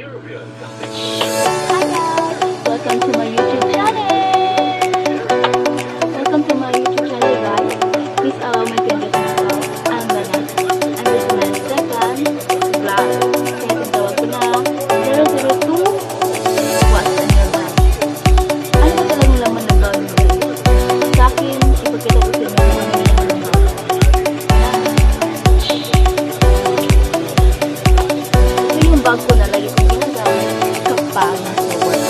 Welcome to my YouTube channel! Welcome to my YouTube channel, guys. Please allow me to introduce myself. I'm Banat. And this is my second vlog. Kaya tinatawag ko na 002 What's on your mind? Ano ba talagang laman ng bawal mo? Sa akin, ipagkita ko sa inyo kung ano yung laman ng bawal. Ito yung bag ko na lagi kong ginagamit kapag nasa work.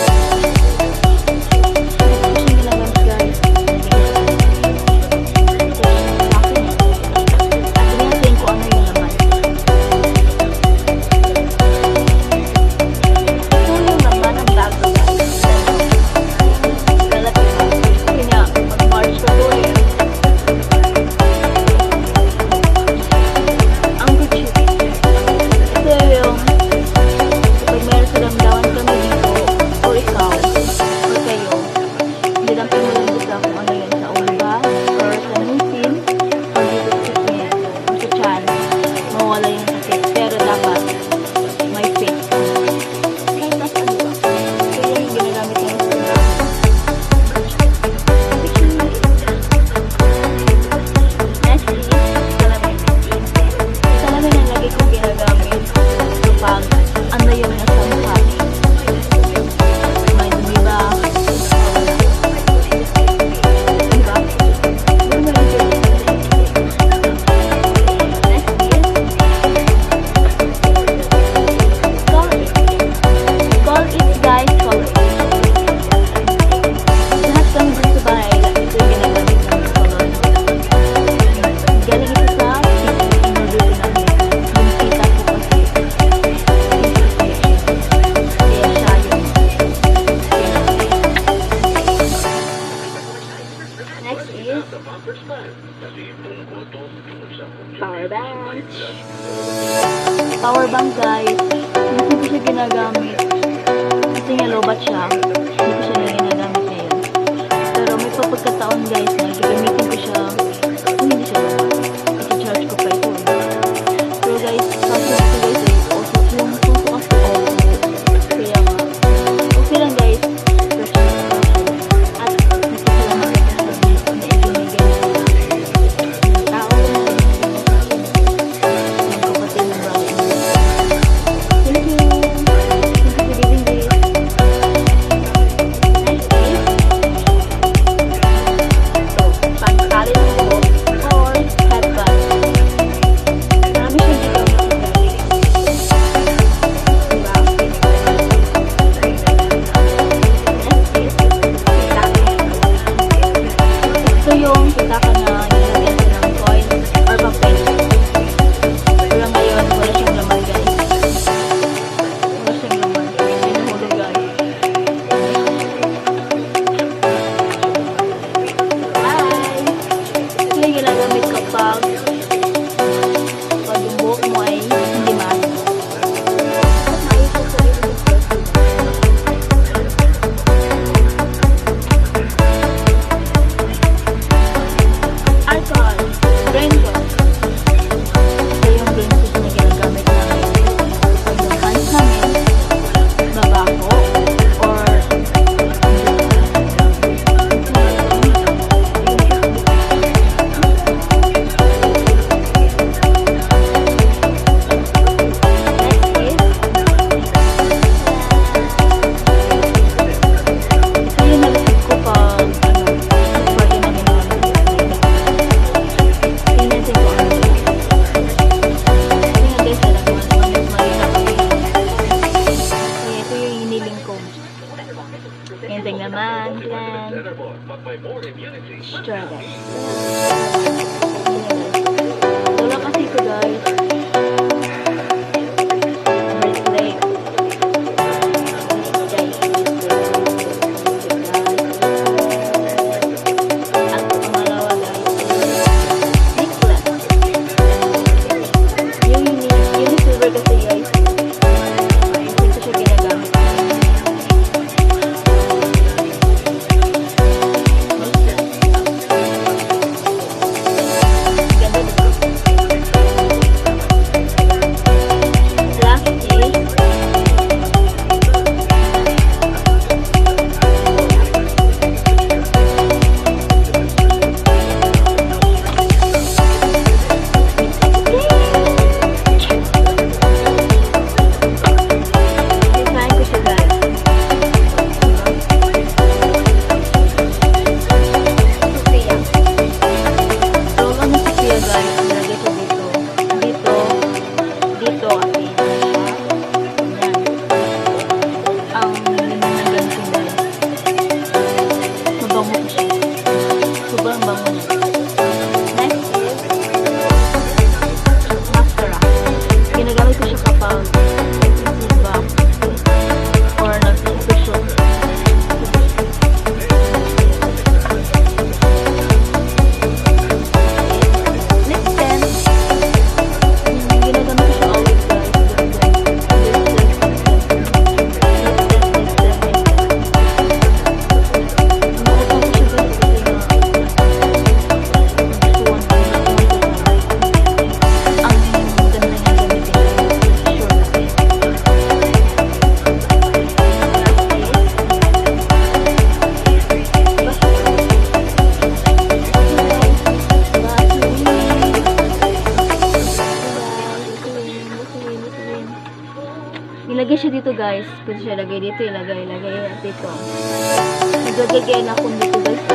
Power bank. Power bank, guys. Hindi ko siya ginagamit. Kasi nga lobat siya. Hindi ko siya na ginagamit ngayon. Pero may pagkataon, guys, na gagamitin ko siya. Kung hindi siya lobat, i-charge ko pa ito. Pero guys, kasi ito guys, also yung puso kasi kaya nga. Okay lang, guys. Anything naman, yan. Struggle. Wala kasi ko, guys. Ilagay siya dito guys. Pwede siya ilagay dito, ilagay dito. Naglagay na ako dito guys.